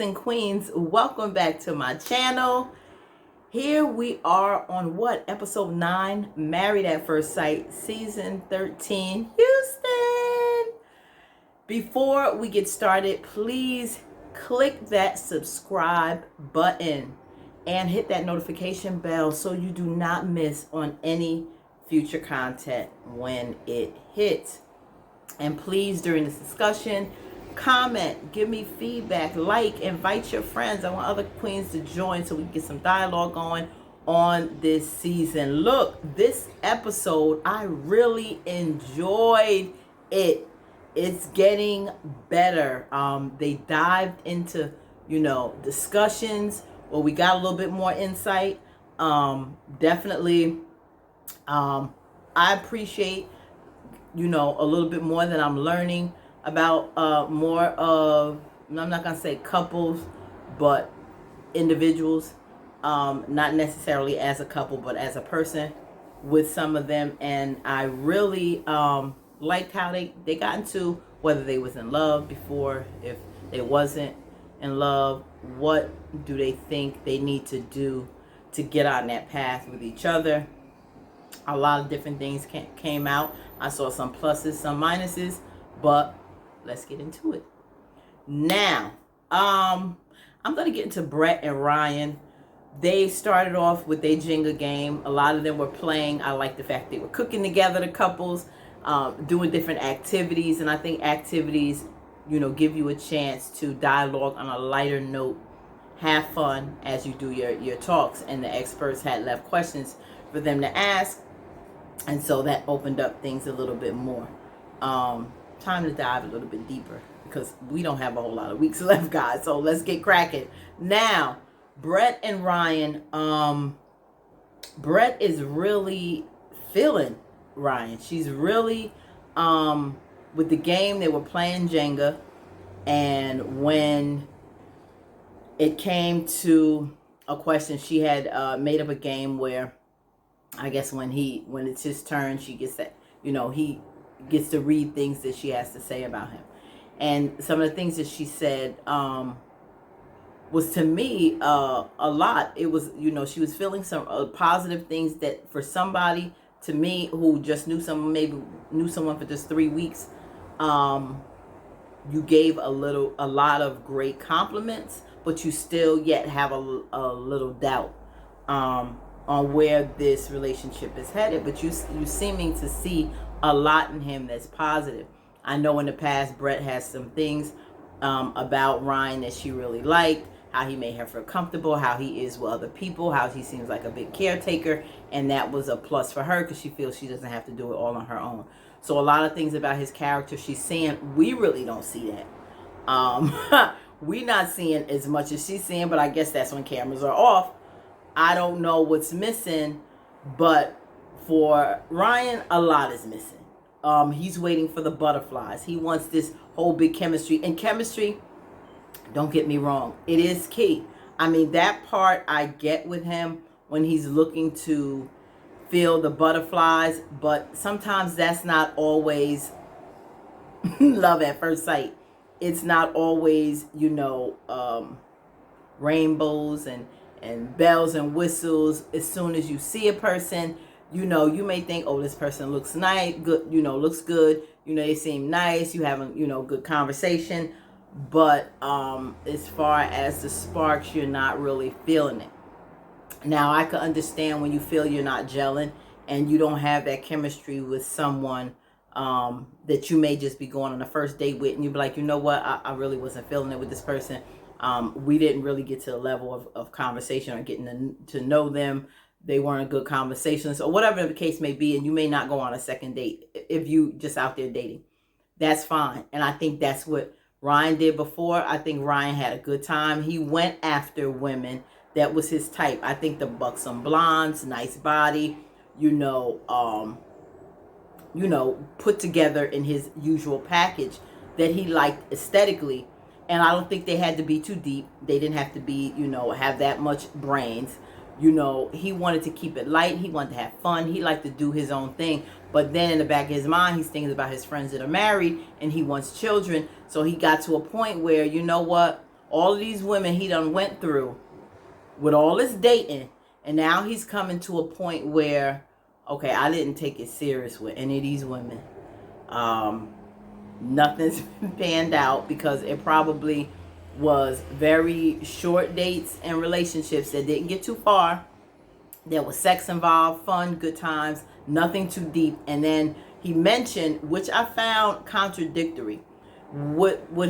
and queens, welcome back to my channel. Here we are on episode 9, Married at First Sight, season 13, Houston. Before we get started, please click that subscribe button and hit that notification bell so you do not miss on any future content when it hits. And please, during this discussion, comment, give me feedback, invite your friends. I want other queens to join so we can get some dialogue going on this season. Look, this episode, I really enjoyed it. It's getting better. They dived into, discussions where we got a little bit more insight. Definitely, I appreciate, a little bit more that I'm learning about more of, I'm not going to say couples, but individuals, not necessarily as a couple, but as a person with some of them. And I really liked how they got into whether they was in love before, if they wasn't in love, what do they think they need to do to get on that path with each other. A lot of different things came out. I saw some pluses, some minuses, but let's get into it. Now, I'm going to get into Brett and Ryan. They started off with their Jenga game. A lot of them were playing. I like the fact they were cooking together, the couples, doing different activities. And I think activities, give you a chance to dialogue on a lighter note, have fun as you do your talks. And the experts had left questions for them to ask. And so that opened up things a little bit more. Time to dive a little bit deeper because we don't have a whole lot of weeks left, guys. So let's get cracking. Now, Brett and Ryan. Brett is really feeling Ryan. She's really with the game. They were playing Jenga, and when it came to a question, she had made up a game where, I guess when it's his turn, she gets that, he gets to read things that she has to say about him. And some of the things that she said was, to me, a lot. It was, she was feeling some positive things that for somebody, to me, who just knew someone, maybe knew someone for just 3 weeks, you gave a lot of great compliments, but you still yet have a little doubt on where this relationship is headed. But you seeming to see a lot in him that's positive. I know in the past Brett has some things about Ryan that she really liked, how he made her feel comfortable, how he is with other people, how he seems like a big caretaker, and that was a plus for her because she feels she doesn't have to do it all on her own. So a lot of things about his character she's seeing, we really don't see that. We're not seeing as much as she's seeing, but I guess that's when cameras are off. I don't know what's missing, but for Ryan, a lot is missing. He's waiting for the butterflies. He wants this whole big chemistry. And chemistry, don't get me wrong, it is key. I mean, that part I get with him when he's looking to feel the butterflies, but sometimes that's not always love at first sight. It's not always, rainbows and bells and whistles. As soon as you see a person, you may think, oh, this person looks nice, good, looks good. They seem nice. You have a, good conversation. But as far as the sparks, you're not really feeling it. Now, I could understand when you feel you're not gelling and you don't have that chemistry with someone that you may just be going on a first date with, and you be like, you know what, I really wasn't feeling it with this person. We didn't really get to the level of conversation or getting to know them. They weren't a good conversations or whatever the case may be. And you may not go on a second date if you just out there dating. That's fine. And I think that's what Ryan did before. I think Ryan had a good time. He went after women that was his type. I think the buxom blondes, nice body, put together in his usual package that he liked aesthetically. And I don't think they had to be too deep. They didn't have to be, have that much brains. He wanted to keep it light. He wanted to have fun. He liked to do his own thing. But then in the back of his mind, he's thinking about his friends that are married and he wants children. So he got to a point where, all of these women he done went through with all this dating, and now he's coming to a point where, okay, I didn't take it serious with any of these women. Nothing's panned out because it probably was very short dates and relationships that didn't get too far. There was sex involved, fun, good times, nothing too deep. And then he mentioned, which I found contradictory, what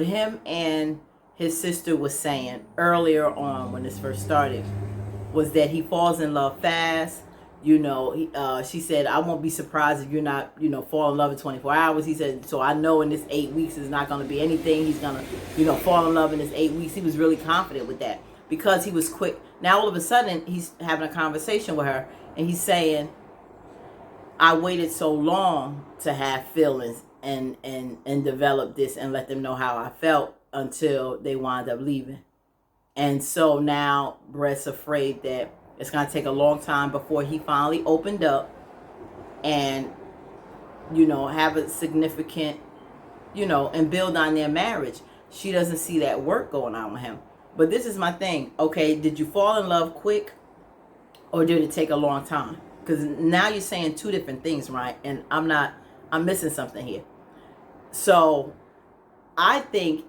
him and his sister was saying earlier on when this first started, was that he falls in love fast. She said, I won't be surprised if you're not, fall in love in 24 hours. He said, so I know in this 8 weeks is not going to be anything. He's going to, fall in love in this 8 weeks. He was really confident with that because he was quick. Now all of a sudden he's having a conversation with her and he's saying, I waited so long to have feelings and develop this and let them know how I felt until they wound up leaving. And so now Brett's afraid that it's going to take a long time before he finally opened up and, have a significant, and build on their marriage. She doesn't see that work going on with him. But this is my thing. Okay, did you fall in love quick or did it take a long time? Because now you're saying two different things, right? And I'm missing something here. So I think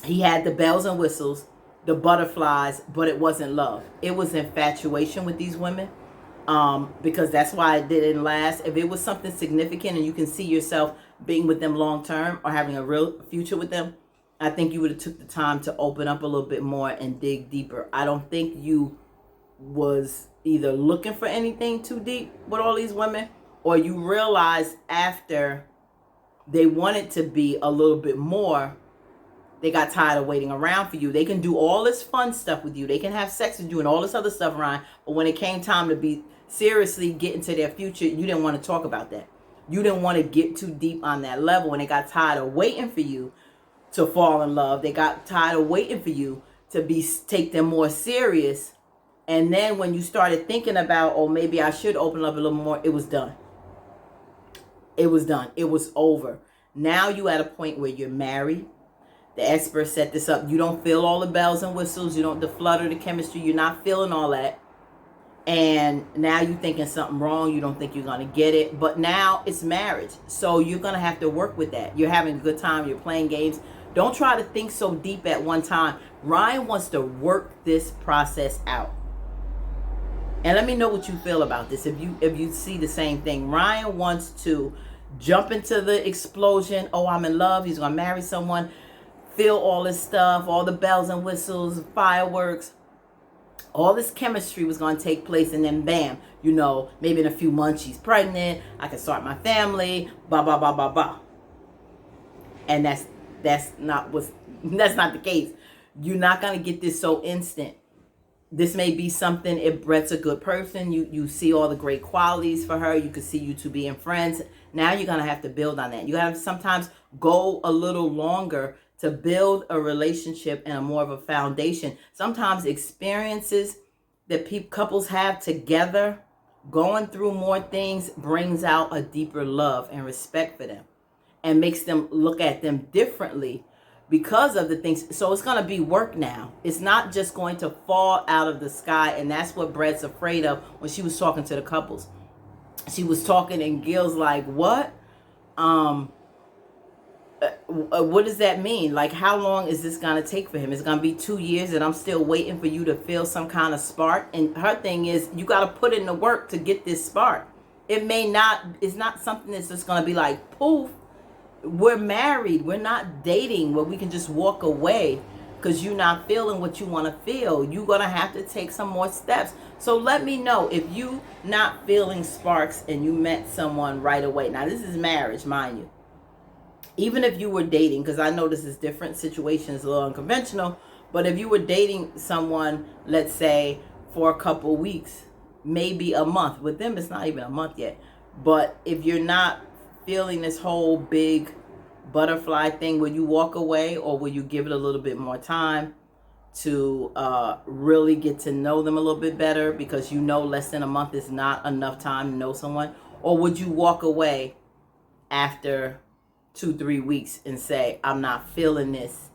he had the bells and whistles, the butterflies, but it wasn't love. It was infatuation with these women, because that's why it didn't last. If it was something significant and you can see yourself being with them long term or having a real future with them, I think you would have took the time to open up a little bit more and dig deeper. I don't think you was either looking for anything too deep with all these women, or you realized after they wanted to be a little bit more, they got tired of waiting around for you. They can do all this fun stuff with you. They can have sex with you and all this other stuff around. But when it came time to be seriously get into their future, you didn't want to talk about that. You didn't want to get too deep on that level. When they got tired of waiting for you to fall in love, they got tired of waiting for you to take them more serious. And then when you started thinking about, oh, maybe I should open up a little more, it was done. It was done. It was over. Now you at a point where you're married. The expert set this up. You don't feel all the bells and whistles. You don't, the flutter, the chemistry. You're not feeling all that. And now you're thinking something wrong. You don't think you're going to get it. But now it's marriage. So you're going to have to work with that. You're having a good time. You're playing games. Don't try to think so deep at one time. Ryan wants to work this process out. And let me know what you feel about this. If you see the same thing. Ryan wants to jump into the explosion. Oh, I'm in love. He's going to marry someone. Feel all this stuff, all the bells and whistles, fireworks, all this chemistry was going to take place, and then bam, maybe in a few months she's pregnant, I can start my family, blah, blah, blah, blah, blah. And that's not the case. You're not going to get this so instant. This may be something, if Brett's a good person, you see all the great qualities for her, you can see you two being friends. Now you're going to have to build on that. You have to sometimes go a little longer to build a relationship and a more of a foundation. Sometimes experiences that couples have together, going through more things, brings out a deeper love and respect for them and makes them look at them differently because of the things. So it's going to be work now. It's not just going to fall out of the sky. And that's what Brett's afraid of when she was talking to the couples. She was talking and Gil's like, what? What does that mean? Like, how long is this going to take for him? It's going to be 2 years and I'm still waiting for you to feel some kind of spark. And her thing is, you got to put in the work to get this spark. It's not something that's just going to be like, poof, we're married. We're not dating where we can just walk away because you're not feeling what you want to feel. You're going to have to take some more steps. So let me know if you not feeling sparks and you met someone right away. Now, this is marriage, mind you. Even if you were dating, because I know this is different situations, a little unconventional, but if you were dating someone, let's say, for a couple weeks, maybe a month. With them, it's not even a month yet. But if you're not feeling this whole big butterfly thing, will you walk away or will you give it a little bit more time to really get to know them a little bit better? Because less than a month is not enough time to know someone. Or would you walk away after 2-3 weeks and say, I'm not feeling this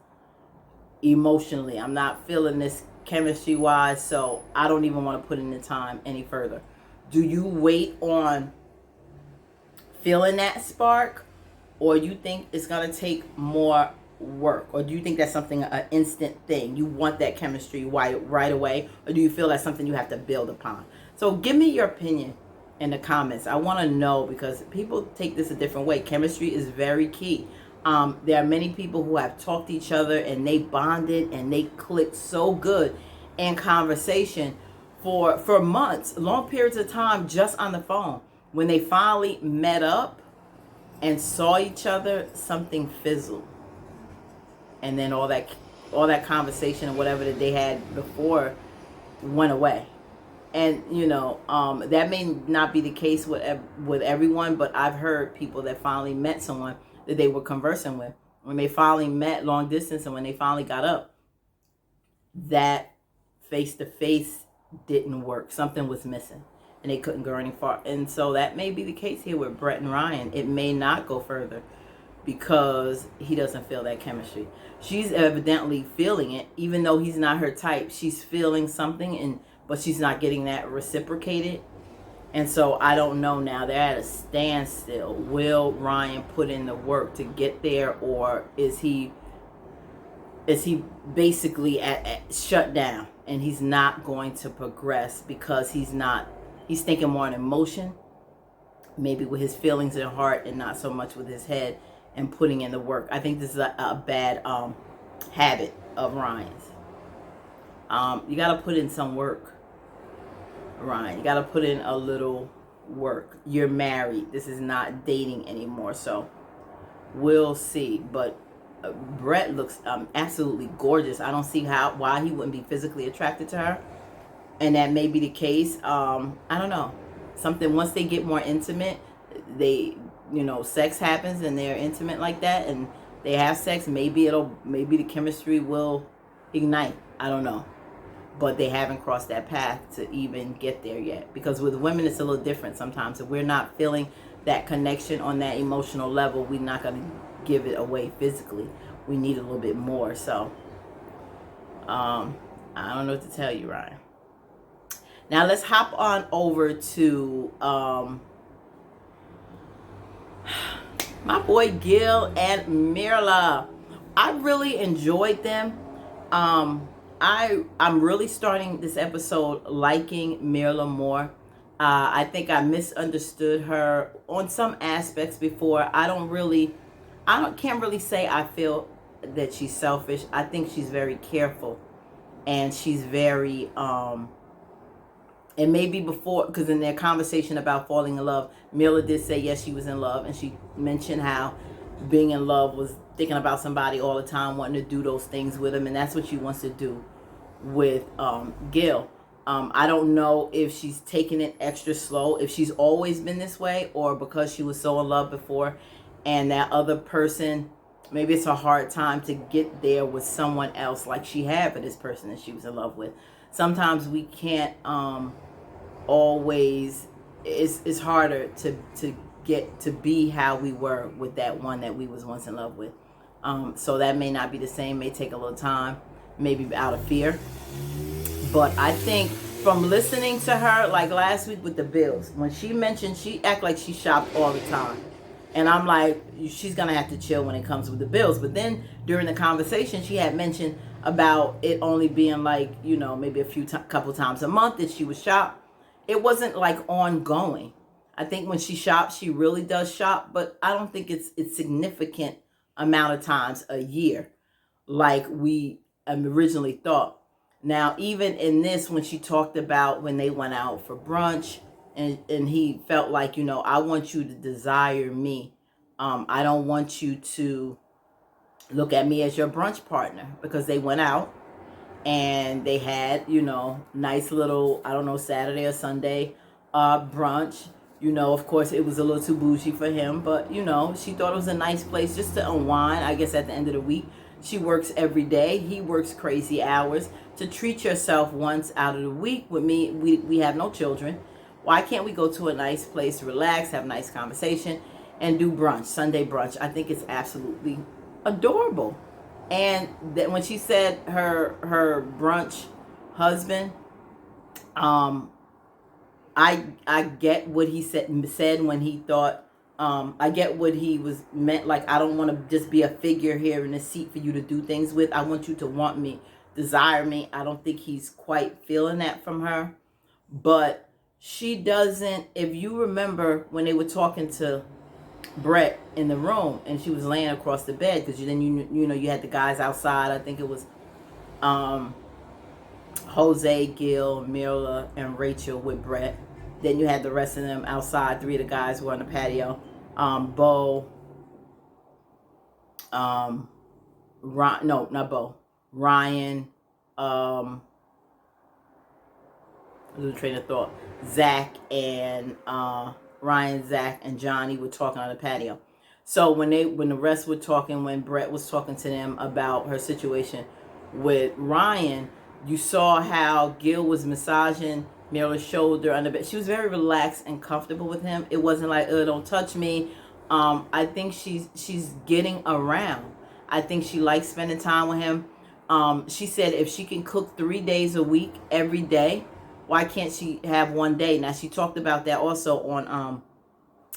emotionally. I'm not feeling this chemistry wise, so I don't even want to put in the time any further. Do you wait on feeling that spark, or you think it's going to take more work, or do you think that's something, an instant thing? You want that chemistry right away, or do you feel that's something you have to build upon? So give me your opinion in the comments. I want to know, because people take this a different way. Chemistry is very key. There are many people who have talked to each other and they bonded and they clicked so good in conversation for months, long periods of time, just on the phone. When they finally met up and saw each other, something fizzled, and then all that conversation and whatever that they had before went away. And that may not be the case with everyone, but I've heard people that finally met someone that they were conversing with, when they finally met long distance, and when they finally got up, that face to face didn't work. Something was missing, and they couldn't go any far. And so that may be the case here with Brett and Ryan. It may not go further because he doesn't feel that chemistry. She's evidently feeling it, even though he's not her type. She's feeling something, but she's not getting that reciprocated. And so I don't know now. They're at a standstill. Will Ryan put in the work to get there, or is he basically at shut down, and he's not going to progress because he's thinking more on emotion, maybe with his feelings and heart, and not so much with his head and putting in the work. I think this is a bad habit of Ryan's. You got to put in some work, Ryan. You got to put in a little work. You're married. This is not dating anymore, so we'll see. But Brett looks absolutely gorgeous. I don't see why he wouldn't be physically attracted to her, and that may be the case. I don't know. Something, once they get more intimate, sex happens and they're intimate like that, and they have sex. Maybe the chemistry will ignite. I don't know. But they haven't crossed that path to even get there yet. Because with women, it's a little different sometimes. If we're not feeling that connection on that emotional level, we're not going to give it away physically. We need a little bit more. So, I don't know what to tell you, Ryan. Now, let's hop on over to my boy Gill and Mirla. I really enjoyed them. I'm really starting this episode liking Mirla more. I think I misunderstood her on some aspects before. Can't really say I feel that she's selfish. I think she's very careful, and she's very and maybe before, because in their conversation about falling in love, Mirla did say yes, she was in love, and she mentioned how being in love was thinking about somebody all the time, wanting to do those things with him, and that's what she wants to do with Gill. I don't know if she's taking it extra slow, if she's always been this way, or because she was so in love before, and that other person, maybe it's a hard time to get there with someone else like she had for this person that she was in love with. Sometimes we can't always, it's harder to get to be how we were with that one that we was once in love with. So that may not be the same, may take a little time, maybe out of fear. But I think from listening to her, like last week with the bills, when she mentioned, she act like she shopped all the time. And I'm like, she's going to have to chill when it comes with the bills. But then during the conversation, she had mentioned about it only being like, maybe couple times a month that she would shop. It wasn't like ongoing. I think when she shops, she really does shop, but I don't think it's significant amount of times a year like we originally thought. Now, even in this, when she talked about when they went out for brunch, and he felt like, I want you to desire me. I don't want you to look at me as your brunch partner, because they went out and they had, nice little, I don't know, Saturday or Sunday brunch. Of course, it was a little too bougie for him, but, she thought it was a nice place just to unwind. I guess at the end of the week, she works every day. He works crazy hours. To treat yourself once out of the week with me, we have no children. Why can't we go to a nice place, relax, have a nice conversation, and do brunch, Sunday brunch? I think it's absolutely adorable. And that when she said her brunch husband, I get what he said when he thought, I get what he was meant. Like, I don't want to just be a figure here in a seat for you to do things with. I want you to want me, desire me. I don't think he's quite feeling that from her. But she doesn't, if you remember when they were talking to Brett in the room and she was laying across the bed, because then you know you had the guys outside. I think it was Jose, Gill, Mirla, and Rachel with Brett. Then you had the rest of them outside. 3 of the guys were on the patio. Bo, no, not Bo. Ryan, lose train of thought. Zach and Ryan, Zach, and Johnny were talking on the patio. So when the rest were talking, when Brett was talking to them about her situation with Ryan, you saw how Gill was massaging Mirla's shoulder under bed. She was very relaxed and comfortable with him. It wasn't like, oh, don't touch me. I think she's getting around. I think she likes spending time with him. She said if she can cook 3 days a week, every day, why can't she have one day? Now, she talked about that also on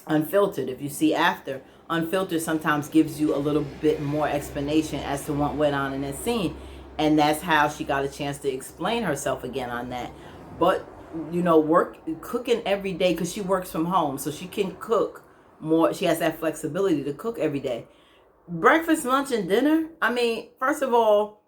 Unfiltered. If you see after, Unfiltered sometimes gives you a little bit more explanation as to what went on in that scene. And that's how she got a chance to explain herself again on that. But, you know, cooking every day, because she works from home, so she can cook more. She has that flexibility to cook every day. Breakfast, lunch, and dinner. I mean, first of all,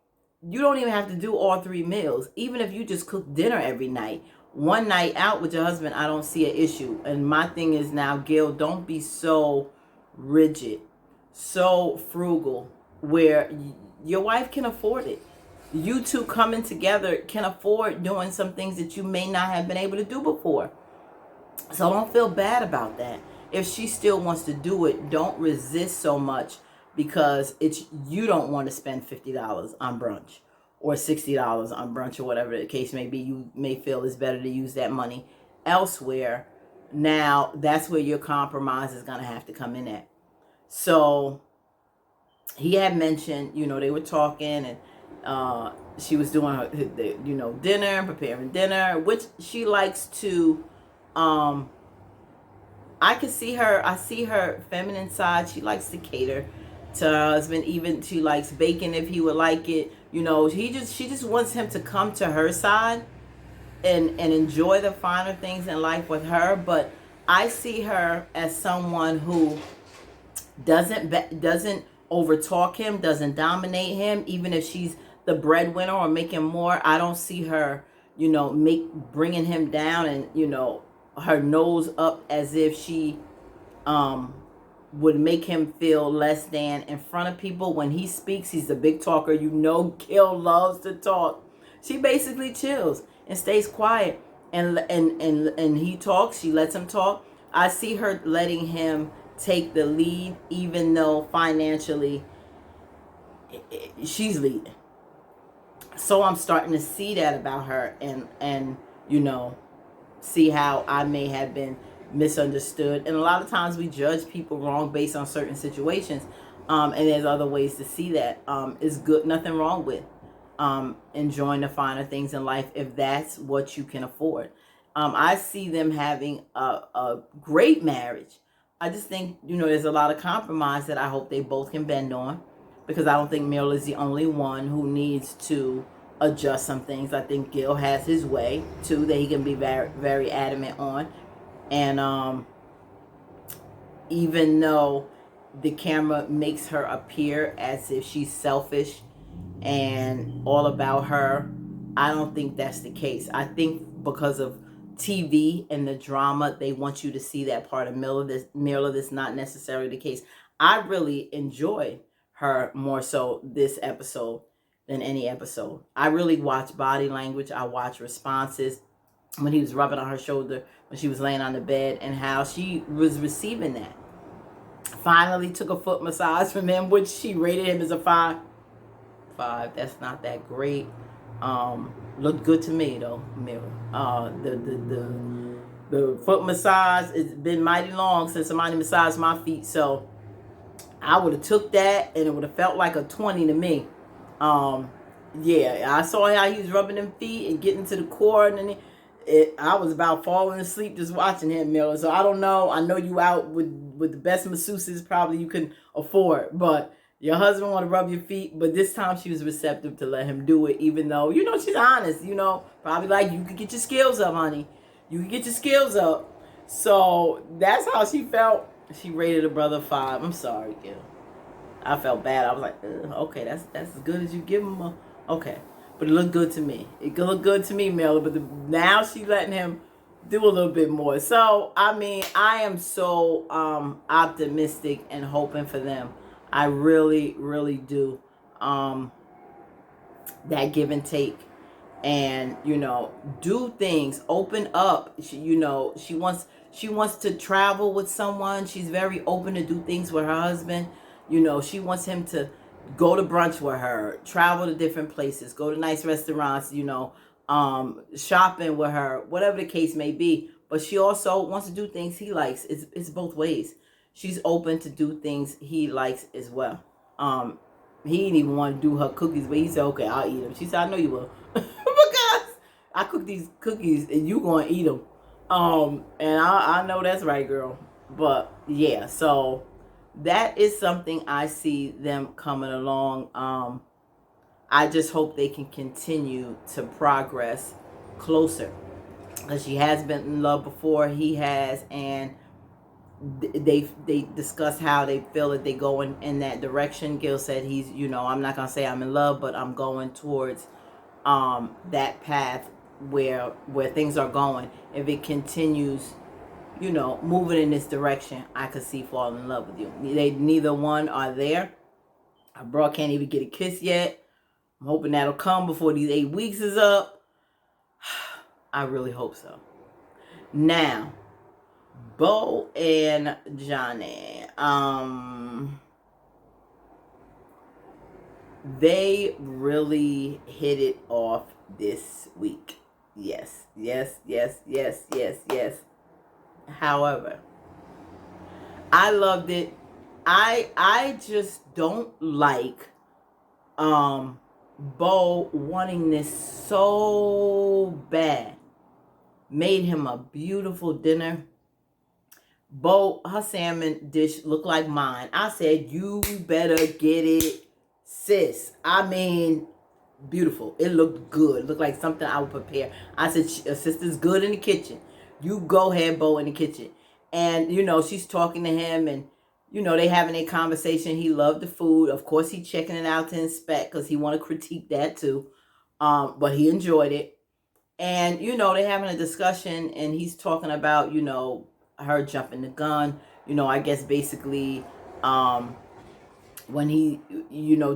you don't even have to do all 3 meals. Even if you just cook dinner every night, one night out with your husband, I don't see an issue. And my thing is now, Gil, don't be so rigid, so frugal, where your wife can afford it. You two coming together can afford doing some things that you may not have been able to do before. So don't feel bad about that. If she still wants to do it, don't resist so much, because you don't want to spend $50 on brunch or $60 on brunch or whatever the case may be. You may feel it's better to use that money elsewhere. Now, that's where your compromise is going to have to come in at. So he had mentioned, you know, they were talking, and she was doing her, you know, dinner, preparing dinner, which she likes to, I see her feminine side. She likes to cater to her husband. Even she likes bacon if he would like it. You know, she just wants him to come to her side and enjoy the finer things in life with her. But I see her as someone who doesn't overtalk him, doesn't dominate him, even if she's the breadwinner or making more. I don't see her, you know, bringing him down and, you know, her nose up as if she would make him feel less than in front of people. When he speaks, he's a big talker. You know, Gil loves to talk. She basically chills and stays quiet, and he talks. She lets him talk. I see her letting him take the lead, even though financially she's leading. So I'm starting to see that about her, and you know, see how I may have been misunderstood. And a lot of times we judge people wrong based on certain situations, and there's other ways to see that. It's good, nothing wrong with enjoying the finer things in life if that's what you can afford. I see them having a great marriage. I just think, you know, there's a lot of compromise that I hope they both can bend on, because I don't think Mirla is the only one who needs to adjust some things. I think Gil has his way too that he can be very, very adamant on. And even though the camera makes her appear as if she's selfish and all about her, I don't think that's the case. I think because of TV and the drama, they want you to see that part of Mirla. That's not necessarily the case. I really enjoyed her more so this episode than any episode. I really watched body language. I watched responses when he was rubbing on her shoulder when she was laying on the bed, and how she was receiving that. Finally took a foot massage from him, which she rated him as a 5. That's not that great. Looked good to me though, Mirror. The foot massage, it's been mighty long since somebody massaged my feet, so I would have took that and it would have felt like a 20 to me. Yeah, I saw how he was rubbing them feet and getting to the core, and then I was about falling asleep just watching him, Miller. So I don't know. I know you out with the best masseuses probably you can afford, but your husband want to rub your feet. But this time she was receptive to let him do it, even though she's honest. Probably like, you could get your skills up, honey. You could get your skills up. So that's how she felt. She rated her brother 5. I'm sorry, Gil. I felt bad. I was like, okay, that's as good as you give him. Okay, but it looked good to me. It looked good to me, Miller. But now she's letting him do a little bit more. So I mean, I am so optimistic and hoping for them. I really, really do. That give and take, and do things, open up. She wants to travel with someone. She's very open to do things with her husband. She wants him to go to brunch with her, travel to different places, go to nice restaurants, shopping with her, whatever the case may be. But she also wants to do things he likes. It's both ways. She's open to do things he likes as well. He didn't even want to do her cookies, but he said, okay, I'll eat them. She said, I know you will. Because I cook these cookies and you going to eat them. And I know that's right, girl. But yeah, so that is something I see them coming along. I just hope they can continue to progress closer. Because she has been in love before, he has, and they discuss how they feel that they go in that direction. Gil said he's, I'm not going to say I'm in love, but I'm going towards that path where things are going. If it continues, moving in this direction, I could see falling in love with you. Neither one are there. Our bro can't even get a kiss yet. I'm hoping that'll come before these 8 weeks is up. I really hope so. Now, Bo and Johnny, they really hit it off this week. Yes. However, I loved it. I just don't like Bo wanting this so bad. Made him a beautiful dinner. Bo, her salmon dish looked like mine. I said, you better get it, sis. I mean, beautiful. It looked good. It looked like something I would prepare. I said, sister's good in the kitchen. You go ahead, Bo, in the kitchen. And, she's talking to him, and, they having a conversation. He loved the food. Of course, he checking it out to inspect because he want to critique that too. But he enjoyed it. And, they having a discussion, and he's talking about, her jumping the gun. I guess basically when he,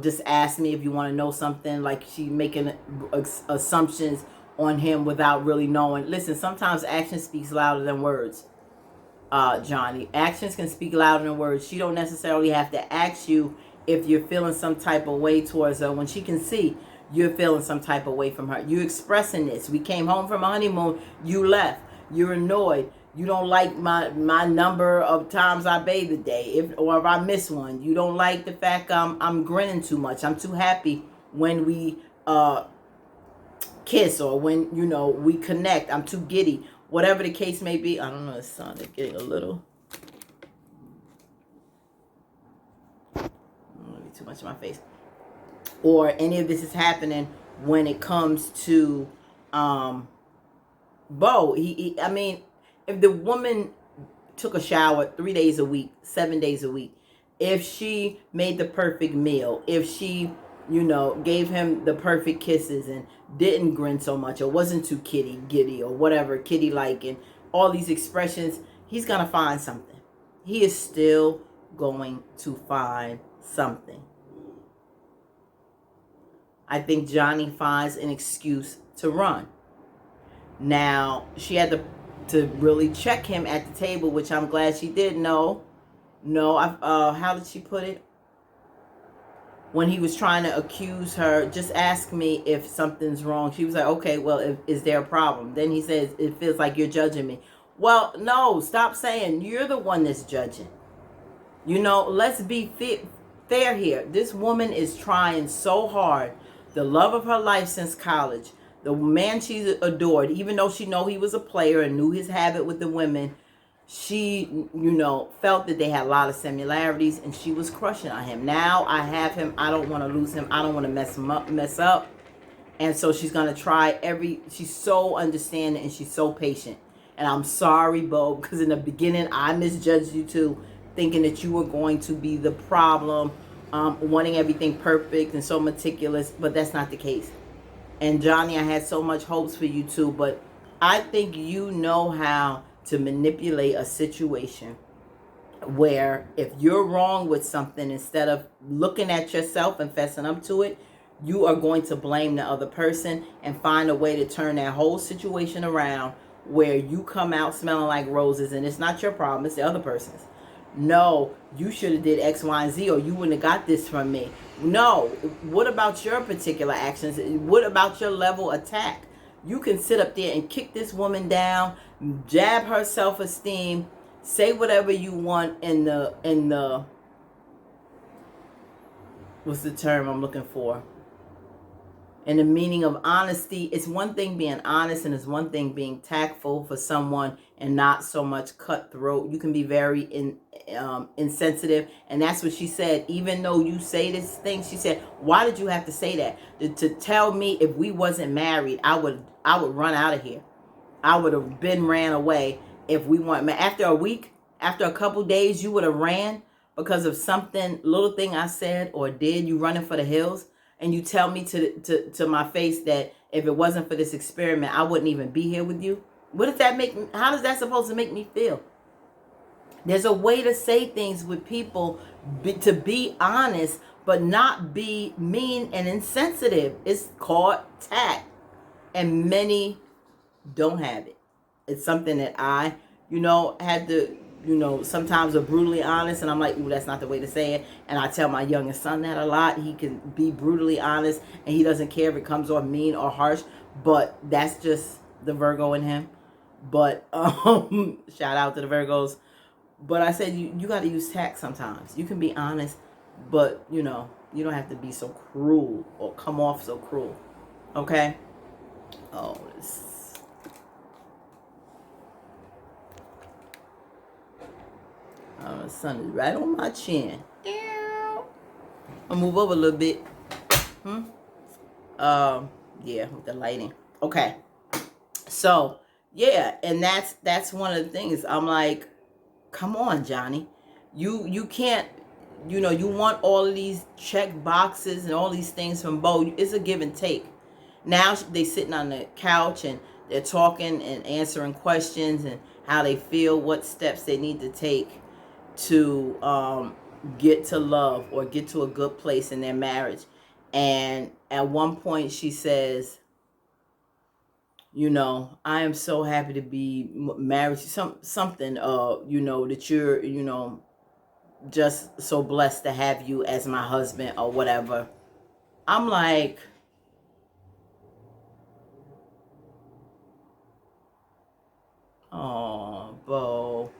just asked me if you want to know something, like she making assumptions on him without really knowing. Listen, sometimes action speaks louder than words, Johnny. Actions can speak louder than words. She don't necessarily have to ask you if you're feeling some type of way towards her when she can see you're feeling some type of way from her. You're expressing this. We came home from a honeymoon. You left. You're annoyed. You don't like my number of times I bathe a day, if I miss one. You don't like the fact I'm grinning too much. I'm too happy when we kiss, or when we connect. I'm too giddy. Whatever the case may be. I don't know. The sun is getting a little. Maybe too much in my face. Or any of this is happening when it comes to Bo. I mean, if the woman took a shower 3 days a week, 7 days a week, if she made the perfect meal, if she, gave him the perfect kisses and didn't grin so much, or wasn't too giddy, or whatever, kitty like, and all these expressions, he's going to find something. He is still going to find something. I think Johnny finds an excuse to run. Now, she had to really check him at the table, which I'm glad she did. No, how did she put it? When he was trying to accuse her, just ask me if something's wrong. She was like, okay, well, is there a problem? Then he says, it feels like you're judging me. Well, no, stop saying you're the one that's judging. Let's be fair here. This woman is trying so hard. The love of her life since college. The man she adored, even though she know he was a player and knew his habit with the women, she, felt that they had a lot of similarities, and she was crushing on him. Now I have him. I don't want to lose him. I don't want to mess up. And so she's going to try she's so understanding and she's so patient. And I'm sorry, Bo, because in the beginning I misjudged you too, thinking that you were going to be the problem, wanting everything perfect and so meticulous, but that's not the case. And Johnny, I had so much hopes for you too, but I think you know how to manipulate a situation where if you're wrong with something, instead of looking at yourself and fessing up to it, you are going to blame the other person and find a way to turn that whole situation around where you come out smelling like roses, and it's not your problem, it's the other person's. No, you should have did X, Y, and Z, or you wouldn't have got this from me. No, what about your particular actions? What about your level attack? You can sit up there and kick this woman down, jab her self-esteem, say whatever you want in the what's the term I'm looking for? And the meaning of honesty. It's one thing being honest, and it's one thing being tactful for someone and not so much cutthroat. You can be very insensitive, and that's what she said. Even though you say this thing, she said, why did you have to say that? To tell me if we wasn't married, I would run out of here. I would have been ran away if we weren't married. After a week, after a couple days, you would have ran because of something, little thing I said or did. You running for the hills. And you tell me to my face that if it wasn't for this experiment, I wouldn't even be here with you. What does that make? How is that supposed to make me feel? There's a way to say things with people to be honest, but not be mean and insensitive. It's called tact. And many don't have it. It's something that I, had to, sometimes are brutally honest, and I'm like, ooh, that's not the way to say it. And I tell my youngest son that a lot. He can be brutally honest, and he doesn't care if it comes off mean or harsh, but that's just the Virgo in him. But shout out to the Virgos. But I said you got to use tact sometimes. You can be honest, but you don't have to be so cruel or come off so cruel. Okay? Oh, the sun is right on my chin. I'll move over a little bit. Yeah, with the lighting. Okay. So, yeah, and that's one of the things. I'm like, come on, Johnny. You can't, you want all of these check boxes and all these things from Bo. It's a give and take. Now they sitting on the couch and they're talking and answering questions and how they feel, what steps they need to take to get to love or get to a good place in their marriage. And at one point she says, I am so happy to be married to something, that you're, just so blessed to have you as my husband or whatever. I'm like, oh, Bo.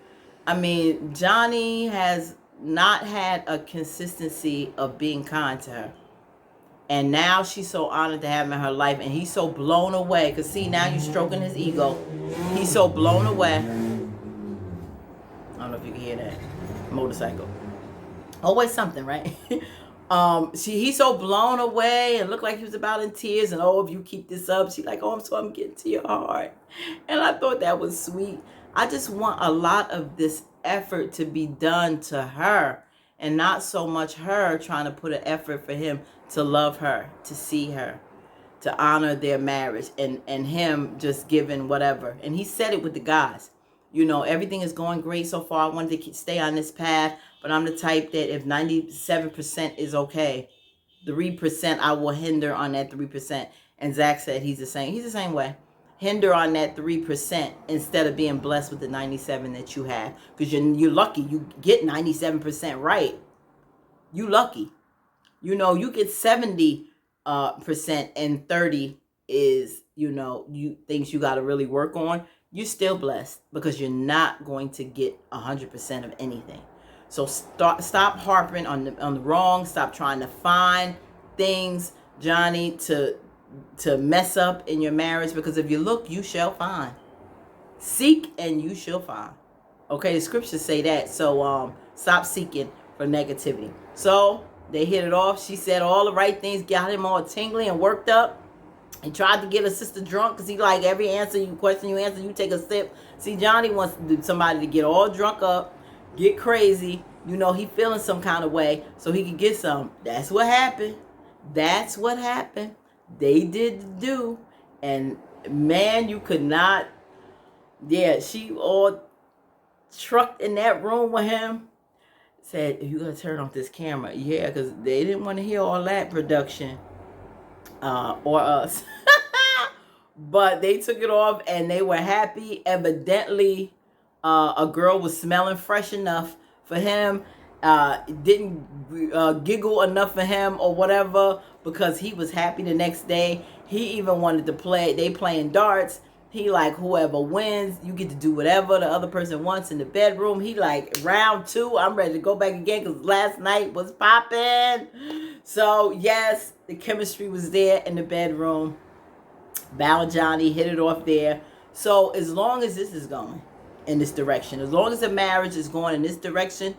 I mean, Johnny has not had a consistency of being kind to her. And now she's so honored to have him in her life. And he's so blown away. Because see, now you're stroking his ego. He's so blown away. I don't know if you can hear that. Motorcycle. Always something, right? He's so blown away and looked like he was about in tears. And if you keep this up, she's like, I'm getting to your heart. And I thought that was sweet. I just want a lot of this effort to be done to her and not so much her trying to put an effort for him to love her, to see her, to honor their marriage, and him just giving whatever. And he said it with the guys. Everything is going great so far. I wanted to stay on this path, but I'm the type that if 97% is okay, 3% I will hinder on that 3%. And Zach said he's the same way. Hinder on that 3% instead of being blessed with the 97 that you have. Because you're lucky. You get 97% right. You lucky. You get 70% and 30 is, things you got to really work on. You're still blessed because you're not going to get 100% of anything. So stop harping on the wrong. Stop trying to find things, Johnny, to mess up in your marriage, because if you look, you shall find. Seek and you shall find. Okay, the scriptures say that. So stop seeking for negativity. So they hit it off. She said all the right things, got him all tingly and worked up. He tried to get his sister drunk because he like every answer you question, you answer, you take a sip. See, Johnny wants somebody to get all drunk up, get crazy. You know, he feeling some kind of way so he could get some. That's what happened. That's what happened. They did the do. And man, you could not. Yeah, she all trucked in that room with him. Said, you gotta turn off this camera. Yeah, because they didn't want to hear all that production. Or us. But they took it off and they were happy. Evidently, a girl was smelling fresh enough for him. Didn't giggle enough for him or whatever, because he was happy the next day. He even wanted to play. They playing darts. He like, whoever wins, you get to do whatever the other person wants in the bedroom. He like, round 2, I'm ready to go back again because last night was popping. So yes, the chemistry was there in the bedroom. Val and Johnny hit it off there. So as long as this is going in this direction, as long as the marriage is going in this direction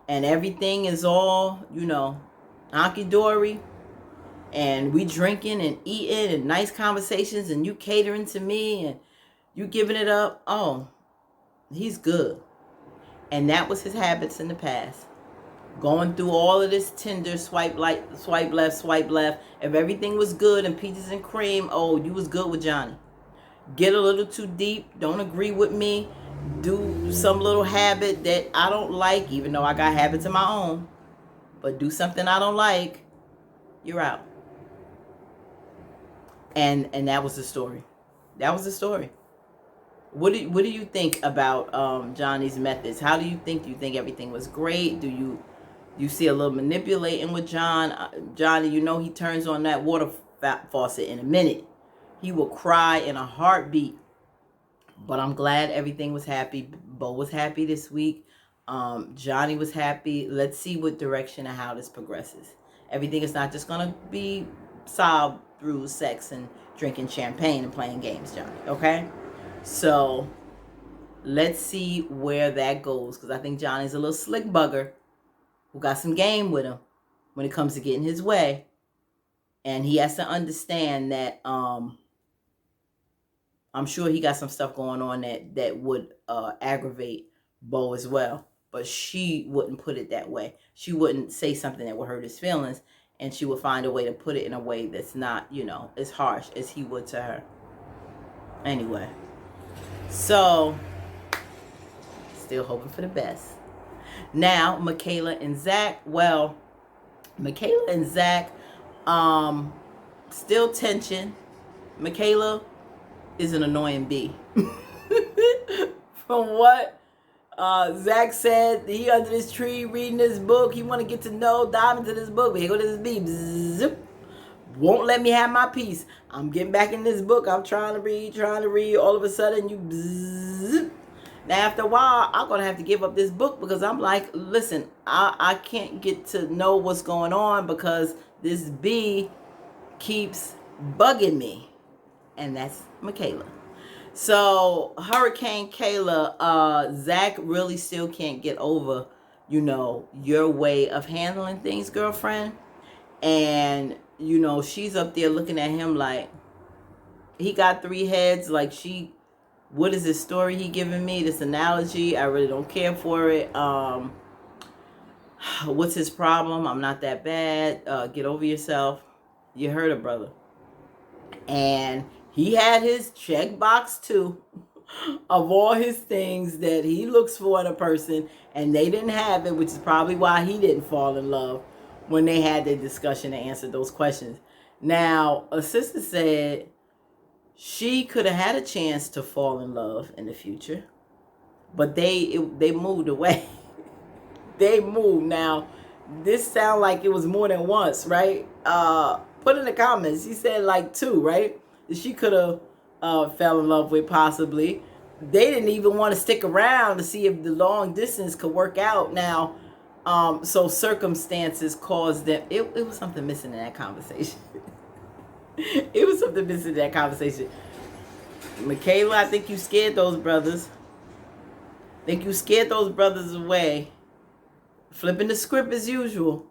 and everything is all, you know, honky-dory, and we drinking and eating and nice conversations and you catering to me and you giving it up, oh, he's good. And that was his habits in the past. Going through all of this Tinder, swipe left, swipe left. If everything was good and peaches and cream, oh, you was good with Johnny. Get a little too deep. Don't agree with me. Do some little habit that I don't like, even though I got habits of my own. But do something I don't like, you're out. And that was the story. That was the story. What do you think about Johnny's methods? How do you think? Do you think everything was great? Do you see a little manipulating with Johnny? You know he turns on that water faucet in a minute. He will cry in a heartbeat. But I'm glad everything was happy. Bo was happy this week. Johnny was happy. Let's see what direction and how this progresses. Everything is not just going to be solved through sex and drinking champagne and playing games, Johnny. Okay? So let's see where that goes, because I think Johnny's a little slick bugger who got some game with him when it comes to getting his way. And he has to understand that I'm sure he got some stuff going on that would aggravate Bo as well. But she wouldn't put it that way. She wouldn't say something that would hurt his feelings. And she would find a way to put it in a way that's not, you know, as harsh as he would to her. Anyway. So, still hoping for the best. Now, Michaela and Zach. Well, Michaela and Zach, still tension. Michaela is an annoying bee. From what Zach said, he under this tree reading this book. He want to get to know, dive into this book. But here go this bee. Bzzz, won't let me have my peace. I'm getting back in this book. I'm trying to read. All of a sudden, you bzzz. Now, after a while, I'm going to have to give up this book because I'm like, listen, I can't get to know what's going on because this bee keeps bugging me. And that's Michaela. So, Hurricane Kayla, Zach really still can't get over, you know, your way of handling things, girlfriend. And, you know, she's up there looking at him like, he got 3 heads. Like, what is this story he giving me? This analogy? I really don't care for it. What's his problem? I'm not that bad. Get over yourself. You heard it, brother. And he had his checkbox too of all his things that he looks for in a person, and they didn't have it, which is probably why he didn't fall in love when they had their discussion and answered those questions. Now, a sister said she could have had a chance to fall in love in the future, but they moved away. They moved. Now, this sound like it was more than once, right? Put in the comments. She said like 2, right? She could have fell in love with possibly. They didn't even want to stick around to see if the long distance could work out. Now, So circumstances caused them. It was something missing in that conversation. It was something missing in that conversation. Michaela, I think you scared those brothers. Think you scared those brothers away. Flipping the script as usual.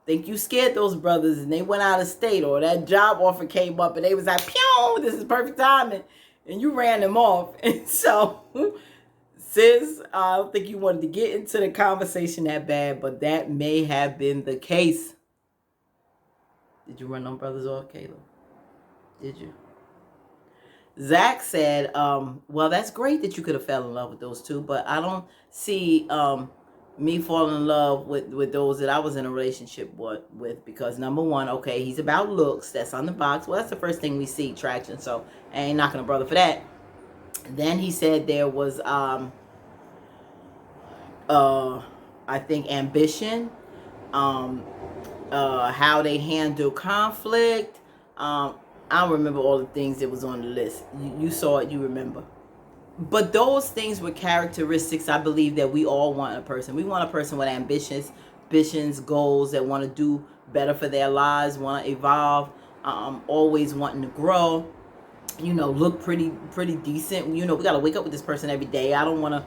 Think you scared those brothers and they went out of state, or that job offer came up and they was like, pew, this is perfect timing. And you ran them off. And so, sis, I don't think you wanted to get into the conversation that bad, but that may have been the case. Did you run them brothers off, Kayla? Did you? Zach said, well, that's great that you could have fell in love with those two, but I don't see me falling in love with those that I was in a relationship with, because number one, okay, he's about looks. That's on the box. Well, that's the first thing we see, traction. So I ain't knocking a brother for that. Then he said there was, I think, ambition, how they handle conflict. I don't remember all the things that was on the list. You saw it, you remember. But those things were characteristics, I believe, that we all want in a person. We want a person with ambitions, goals, that want to do better for their lives, want to evolve, always wanting to grow, look pretty decent. We got to wake up with this person every day. I don't want to,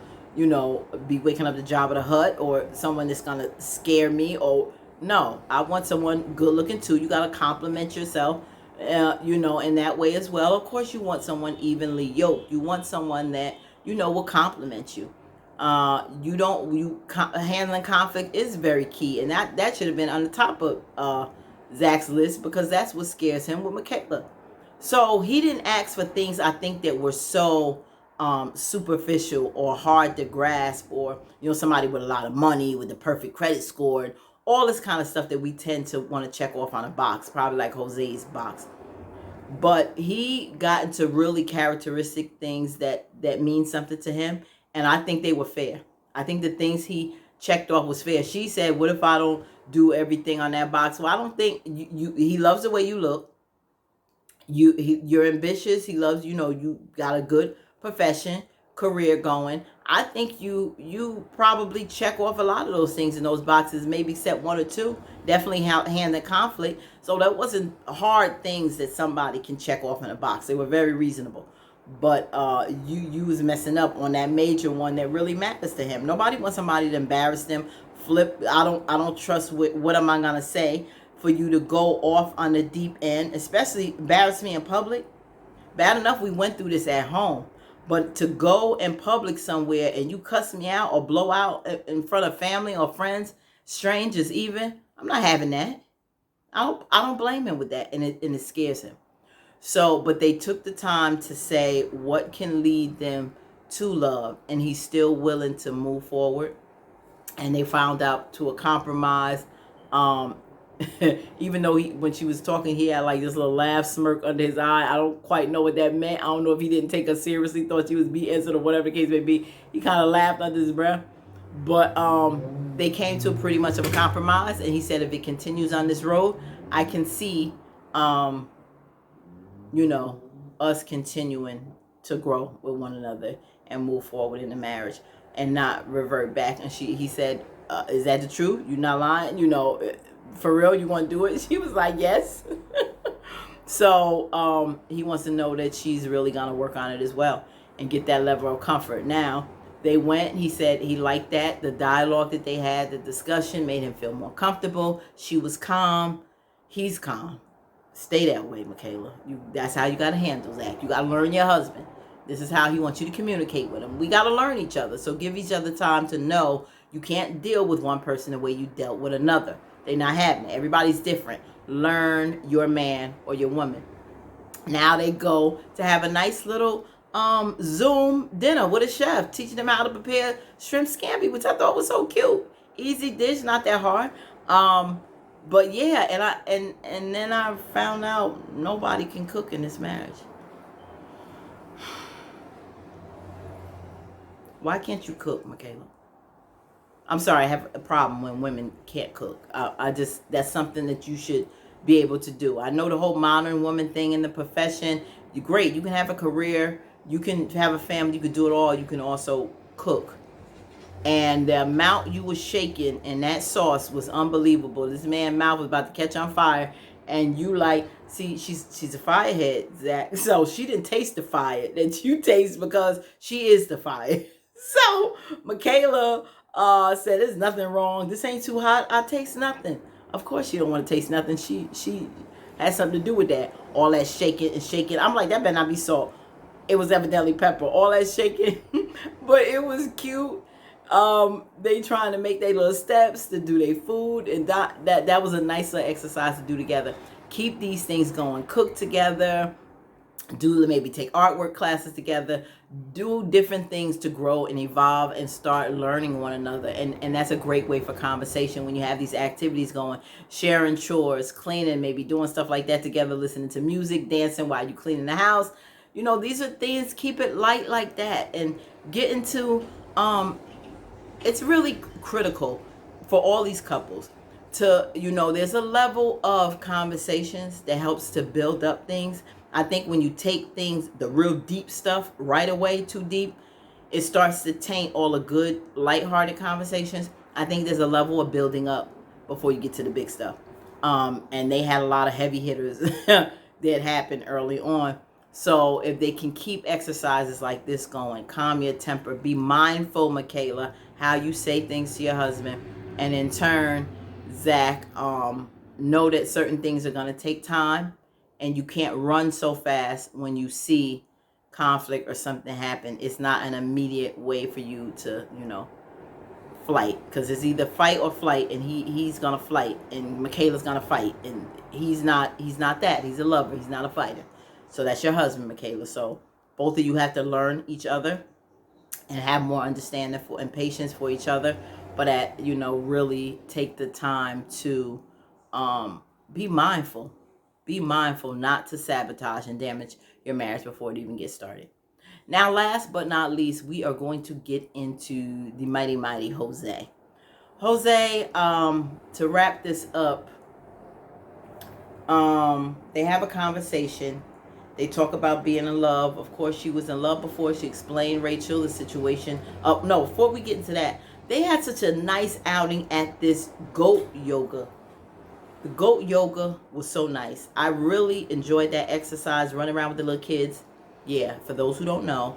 be waking up the Jabba the Hutt or someone that's going to scare me. Or no, I want someone good looking too. You got to compliment yourself. In that way as well. Of course, you want someone evenly yoked. You want someone that, will compliment you. Handling conflict is very key. And that should have been on the top of Zach's list, because that's what scares him with Michaela. So he didn't ask for things, I think, that were so superficial or hard to grasp, or, somebody with a lot of money with the perfect credit score, and all this kind of stuff that we tend to want to check off on a box, probably like Jose's box. But he got into really characteristic things that mean something to him, and I think they were fair. I think the things he checked off was fair. She said, what if I don't do everything on that box? Well, I don't think he loves the way you look. You're ambitious. He loves, you got a good profession, career going. I think you probably check off a lot of those things in those boxes, maybe except one or two. Definitely handle conflict. So that wasn't hard things that somebody can check off in a box. They were very reasonable. But you was messing up on that major one that really matters to him. Nobody wants somebody to embarrass them. Flip. I don't trust what am I gonna say for you to go off on the deep end, especially embarrass me in public. Bad enough we went through this at home. But to go in public somewhere and you cuss me out or blow out in front of family or friends, strangers even, I'm not having that. I don't blame him with that, and it scares him. So, but they took the time to say what can lead them to love, and he's still willing to move forward. And they found out to a compromise. Even though when she was talking, he had like this little laugh smirk under his eye. I don't quite know what that meant. I don't know if he didn't take her seriously, thought she was BS or whatever the case may be. He kind of laughed under his breath. But they came to pretty much of a compromise, and he said if it continues on this road, I can see us continuing to grow with one another and move forward in the marriage and not revert back. And he said, is that the truth? You're not lying? For real, you want to do it? She was like, yes. So he wants to know that she's really going to work on it as well and get that level of comfort. Now, they went, he said he liked that. The dialogue that they had, the discussion made him feel more comfortable. She was calm. He's calm. Stay that way, Michaela. That's how you got to handle Zach. You got to learn your husband. This is how he wants you to communicate with him. We got to learn each other. So give each other time to know you can't deal with one person the way you dealt with another. They're not having it. Everybody's different. Learn your man or your woman. Now they go to have a nice little Zoom dinner with a chef, teaching them how to prepare shrimp scampi, which I thought was so cute. Easy dish, not that hard. But yeah, and then I found out nobody can cook in this marriage. Why can't you cook, Michaela? I'm sorry, I have a problem when women can't cook. That's something that you should be able to do. I know the whole modern woman thing in the profession. You're great. You can have a career. You can have a family. You can do it all. You can also cook. And the amount you was shaking in that sauce was unbelievable. This man's mouth was about to catch on fire. And you like, see, she's a firehead, Zach. So she didn't taste the fire that you taste because she is the fire. So Michaela said, "There's nothing wrong. This ain't too hot. I taste nothing." Of course she don't want to taste nothing. She has something to do with that. All that shaking and shaking. I'm like, that better not be salt. It was evidently pepper. All that shaking. But it was cute. They trying to make their little steps to do their food, and that was a nice little exercise to do together. Keep these things going. Cook together. Maybe take artwork classes together. Do different things to grow and evolve and start learning one another. And that's a great way for conversation when you have these activities going. Sharing chores, cleaning, maybe doing stuff like that together, listening to music, dancing while you cleaning the house. You know, these are things, keep it light like that. And get into, it's really critical for all these couples to, there's a level of conversations that helps to build up things. I think when you take things, the real deep stuff right away, too deep, it starts to taint all the good, lighthearted conversations. I think there's a level of building up before you get to the big stuff. And they had a lot of heavy hitters that happened early on. So if they can keep exercises like this going, calm your temper, be mindful, Michaela, how you say things to your husband, and in turn, Zach, know that certain things are going to take time. And you can't run so fast when you see conflict or something happen. It's not an immediate way for you to, flight. Because it's either fight or flight, and he's gonna flight, and Michaela's gonna fight, and he's not that. He's a lover. He's not a fighter. So that's your husband, Michaela. So both of you have to learn each other and have more understanding and patience for each other, but really take the time to be mindful. Be mindful not to sabotage and damage your marriage before it even gets started. Now, last but not least, we are going to get into the mighty, mighty Jose. Jose, to wrap this up, they have a conversation. They talk about being in love. Of course, she was in love before. She explained Rachel the situation. No, before we get into that, they had such a nice outing at this goat yoga. The goat yoga was so nice. I really enjoyed that exercise, running around with the little kids. Yeah, for those who don't know,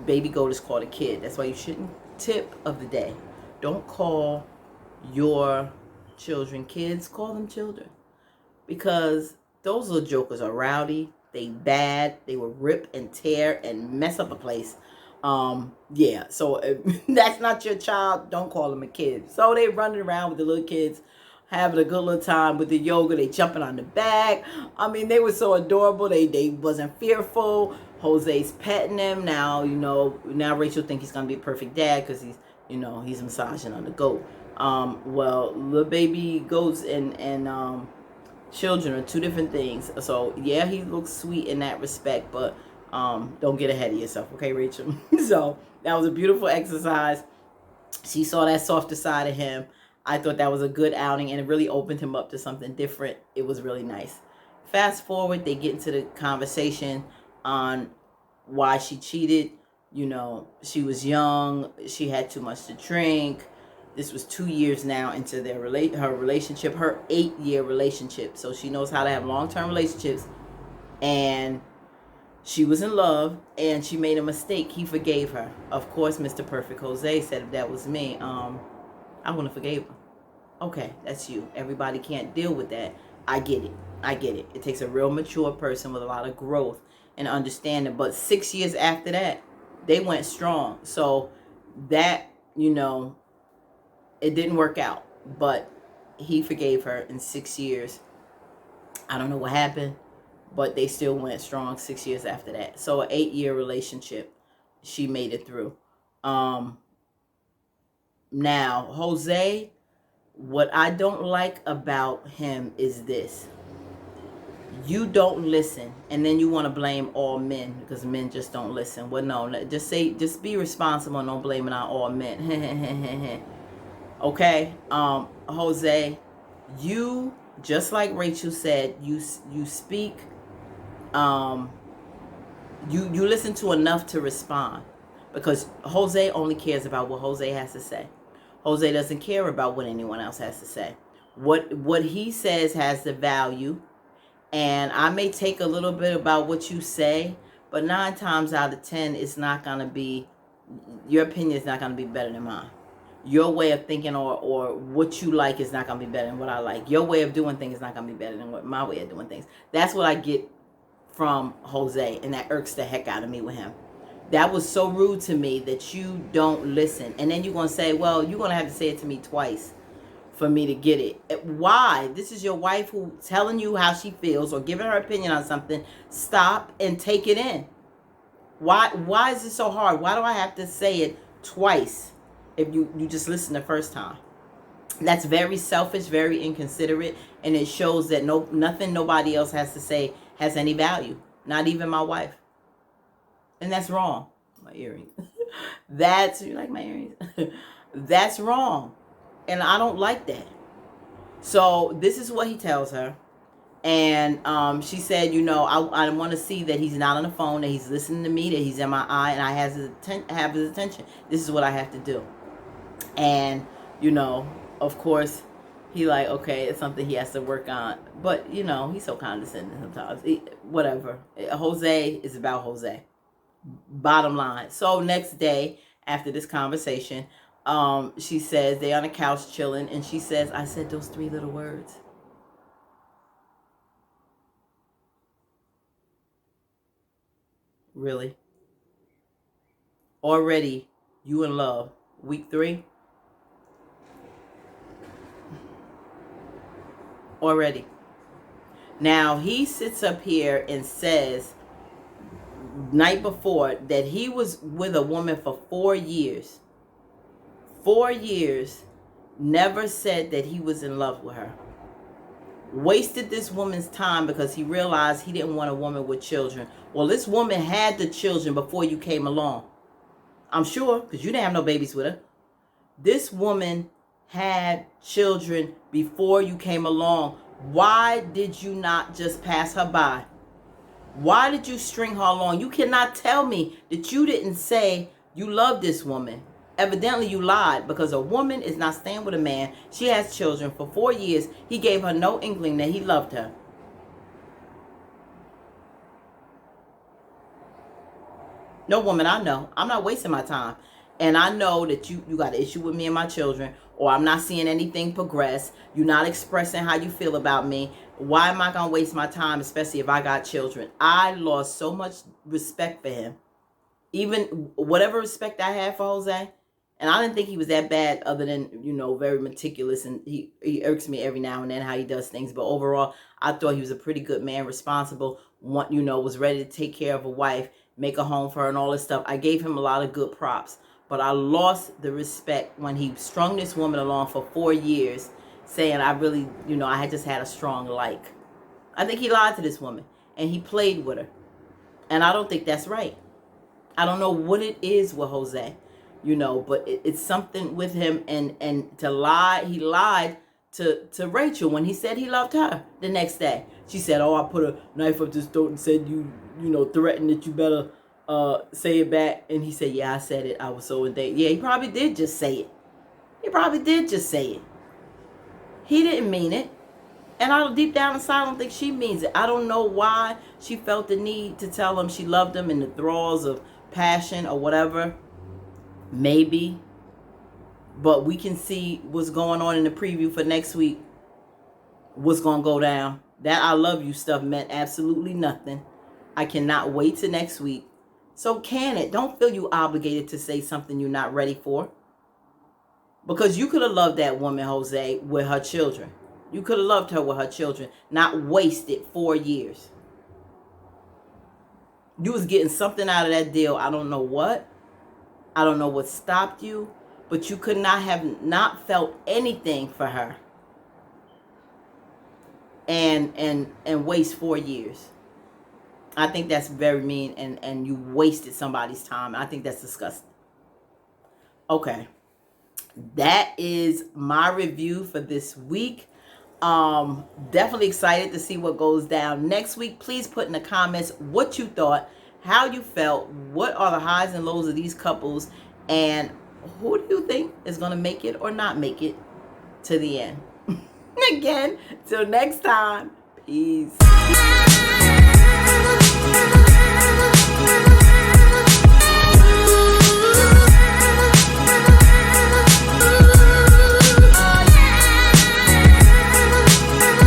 baby goat is called a kid. That's why you shouldn't, tip of the day, don't call your children kids, call them children. Because those little jokers are rowdy, they bad, they will rip and tear and mess up a place. Yeah, so if that's not your child, don't call them a kid. So they running around with the little kids, having a good little time with the yoga. They jumping on the back. I mean, they were so adorable. They wasn't fearful. Jose's petting them. Now, now Rachel thinks he's going to be a perfect dad because he's massaging on the goat. Well, the baby goats and children are two different things. So, yeah, he looks sweet in that respect, but don't get ahead of yourself, okay, Rachel? So, that was a beautiful exercise. She saw that softer side of him. I thought that was a good outing, and it really opened him up to something different. It was really nice. Fast forward, they get into the conversation on why she cheated. She was young. She had too much to drink. This was 2 years now into her relationship, her 8-year relationship. So she knows how to have long-term relationships. And she was in love, and she made a mistake. He forgave her. Of course, Mr. Perfect Jose said, if that was me, I wouldn't have forgave her. Okay, that's you. Everybody can't deal with that. I get it. It takes a real mature person with a lot of growth and understanding. But 6 years after that, they went strong. So that, it didn't work out. But he forgave her in 6 years. I don't know what happened, but they still went strong 6 years after that. So an 8-year relationship, she made it through. Now, Jose, what I don't like about him is this. You don't listen, and then you want to blame all men because men just don't listen. Well, no, just be responsible and don't blame it on all men. Okay, Jose, you, just like Rachel said, you speak, you listen to enough to respond. because Jose only cares about what Jose has to say. Jose doesn't care about what anyone else has to say. What he says has the value, and I may take a little bit about what you say, but 9 times out of 10, it's not going to be, your opinion is not going to be better than mine. Your way of thinking or what you like is not going to be better than what I like. Your way of doing things is not going to be better than what my way of doing things. That's what I get from Jose, and that irks the heck out of me with him. That was so rude to me that you don't listen. And then you're going to say, well, you're going to have to say it to me twice for me to get it. Why? This is your wife who telling you how she feels or giving her opinion on something. Stop and take it in. Why is it so hard? Why do I have to say it twice if you just listen the first time? That's very selfish, very inconsiderate, and it shows that nothing nobody else has to say has any value. Not even my wife. And that's wrong. My earrings. You like my earrings? That's wrong. And I don't like that. So this is what he tells her. And she said, I want to see that he's not on the phone, that he's listening to me, that he's in my eye, and I have his attention. This is what I have to do. And, of course, he like, okay, it's something he has to work on. But, he's so condescending sometimes. Whatever. Jose is about Jose. Bottom line. So next day, after this conversation, she says they're on the couch chilling, and she says, I said those 3 little words. Really? Already, you in love. Week 3? Already. Now, he sits up here and says, night before, that he was with a woman for 4 years. 4 years, never said that he was in love with her. Wasted this woman's time because he realized he didn't want a woman with children. Well, this woman had the children before you came along. I'm sure, because you didn't have no babies with her. This woman had children before you came along. Why did you not just pass her by? Why did you string her along? You cannot tell me that you didn't say you love this woman. Evidently you lied, because a woman is not staying with a man. She has children for 4 years. He gave her no inkling that he loved her. No woman I know. I'm not wasting my time. And I know that you got an issue with me and my children, or I'm not seeing anything progress. You're not expressing how you feel about me. Why am I going to waste my time, especially if I got children? I lost so much respect for him. Even whatever respect I had for Jose, and I didn't think he was that bad, other than, very meticulous, and he irks me every now and then how he does things. But overall, I thought he was a pretty good man, responsible, was ready to take care of a wife, make a home for her and all this stuff. I gave him a lot of good props. But I lost the respect when he strung this woman along for 4 years, saying I really, I had just had a strong like. I think he lied to this woman, and he played with her. And I don't think that's right. I don't know what it is with Jose, but it's something with him. And to lie, he lied to Rachel when he said he loved her the next day. She said, oh, I put a knife up his throat and said threatened that you better say it back. And he said, yeah, I said it. I was so indignant. Yeah, he probably did just say it. He didn't mean it. And I deep down inside, I don't think she means it. I don't know why she felt the need to tell him she loved him in the thralls of passion or whatever. Maybe. But we can see what's going on in the preview for next week. What's going to go down. That I love you stuff meant absolutely nothing. I cannot wait till next week. So can it? Don't feel you obligated to say something you're not ready for. Because you could have loved that woman, Jose, with her children. You could have loved her with her children. Not wasted 4 years. You was getting something out of that deal. I don't know what. I don't know what stopped you. But you could not have not felt anything for her. And waste 4 years. I think that's very mean, and you wasted somebody's time. I think that's disgusting. Okay. That is my review for this week. Definitely excited to see what goes down next week. Please put in the comments what you thought. how you felt, what are the highs and lows of these couples, and who do you think is going to make it or not make it to the end. Again, till next time, peace.